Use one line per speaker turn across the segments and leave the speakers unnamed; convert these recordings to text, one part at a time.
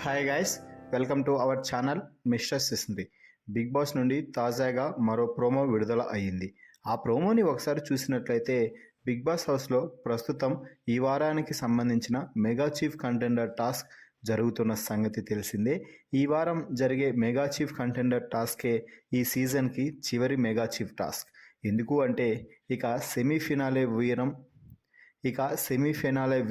Hi guys, welcome to our channel mister సిసింది. బిగ్ బాస్ నుండి తాజాగా మరో ప్రోమో విడుదల అయ్యింది. ఆ ప్రోమోని ఒకసారి చూసినట్లయితే బిగ్ బాస్ హౌస్లో ప్రస్తుతం ఈ వారానికి సంబంధించిన మెగా చీఫ్ కంటెండర్ టాస్క్ జరుగుతున్న సంగతి తెలిసిందే. ఈ వారం జరిగే మెగా చీఫ్ కంటెండర్ టాస్కే ఈ సీజన్కి చివరి మెగా చీఫ్ టాస్క్. ఎందుకు అంటే ఇక సెమీఫైనల్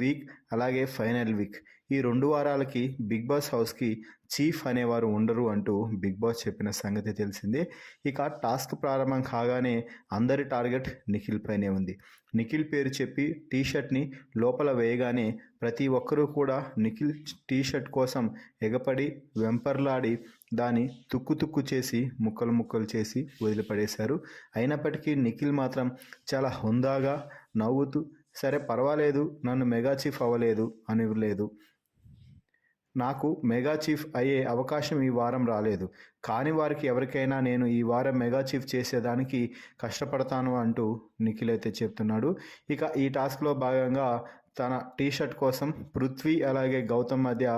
వీక్ అలాగే ఫైనల్ వీక్ ఈ 2 వారాలకి బిగ్ బాస్ హౌస్కి చీఫ్ అనేవారు ఉండరు అంటూ బిగ్ బాస్ చెప్పిన సంగతి తెలిసిందే. ఇక టాస్క్ ప్రారంభం కాగానే అందరి టార్గెట్ నిఖిల్ పైనే ఉంది. నిఖిల్ పేరు చెప్పి టీషర్ట్ని లోపల వేయగానే ప్రతి ఒక్కరూ కూడా నిఖిల్ టీషర్ట్ కోసం ఎగపడి వెంపర్లాడి దాన్ని తుక్కు చేసి ముక్కలు చేసి వదిలిపడేశారు. అయినప్పటికీ నిఖిల్ మాత్రం చాలా హుందాగా నవ్వుతూ సరే పర్వాలేదు, నన్ను మెగా చీఫ్ అవ్వలేదు అనివ్వలేదు, నాకు మెగా చీఫ్ అయ్యే అవకాశం ఈ వారం రాలేదు, కానీ వారికి ఎవరికైనా నేను ఈ వారం మెగా చీఫ్ చేసేదానికి కష్టపడతాను అంటూ నిఖిల్ అయితే చెప్తున్నాడు. ఇక ఈ టాస్క్లో భాగంగా తన టీషర్ట్ కోసం పృథ్వీ అలాగే గౌతమ్ మధ్య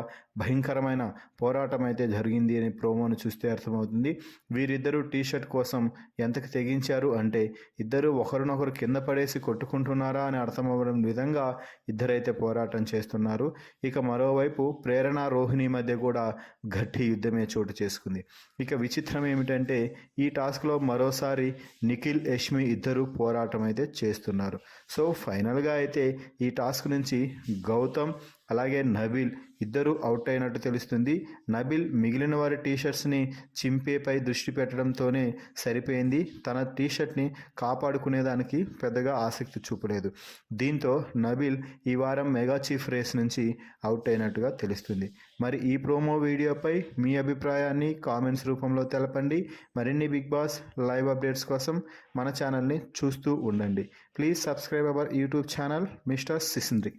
భయంకరమైన పోరాటం అయితే జరిగింది అని ప్రోమోను చూస్తే అర్థమవుతుంది. వీరిద్దరూ టీషర్ట్ కోసం ఎంతకు తెగించారు అంటే ఇద్దరు ఒకరినొకరు కింద పడేసి కొట్టుకుంటున్నారా అని అర్థమవ్వడం విధంగా ఇద్దరైతే పోరాటం చేస్తున్నారు. ఇక మరోవైపు ప్రేరణ రోహిణి మధ్య కూడా గట్టి యుద్ధమే చోటు చేసుకుంది. ఇక విచిత్రం ఏమిటంటే ఈ టాస్క్లో మరోసారి నిఖిల్ యష్మి ఇద్దరు పోరాటం అయితే చేస్తున్నారు. సో ఫైనల్గా అయితే ఈ టాస్క్ నుంచి గౌతమ్ అలాగే నబీల్ ఇద్దరు అవుట్ అయినట్టు తెలుస్తుంది. నబీల్ మిగిలిన వారి టీషర్ట్స్ని చింపేపై దృష్టి పెట్టడంతోనే సరిపోయింది. తన టీషర్ట్ని కాపాడుకునేదానికి పెద్దగా ఆసక్తి చూపలేదు. దీంతో నబీల్ ఈ వారం మెగా చీఫ్ రేస్ నుంచి అవుట్ అయినట్టుగా తెలుస్తుంది. మరి ఈ ప్రోమో వీడియోపై మీ అభిప్రాయాన్ని కామెంట్స్ రూపంలో తెలపండి. మరిన్ని బిగ్ బాస్ లైవ్ అప్డేట్స్ కోసం మన ఛానల్ని చూస్తూ ఉండండి. Please subscribe our YouTube channel mister సిసింద్రి.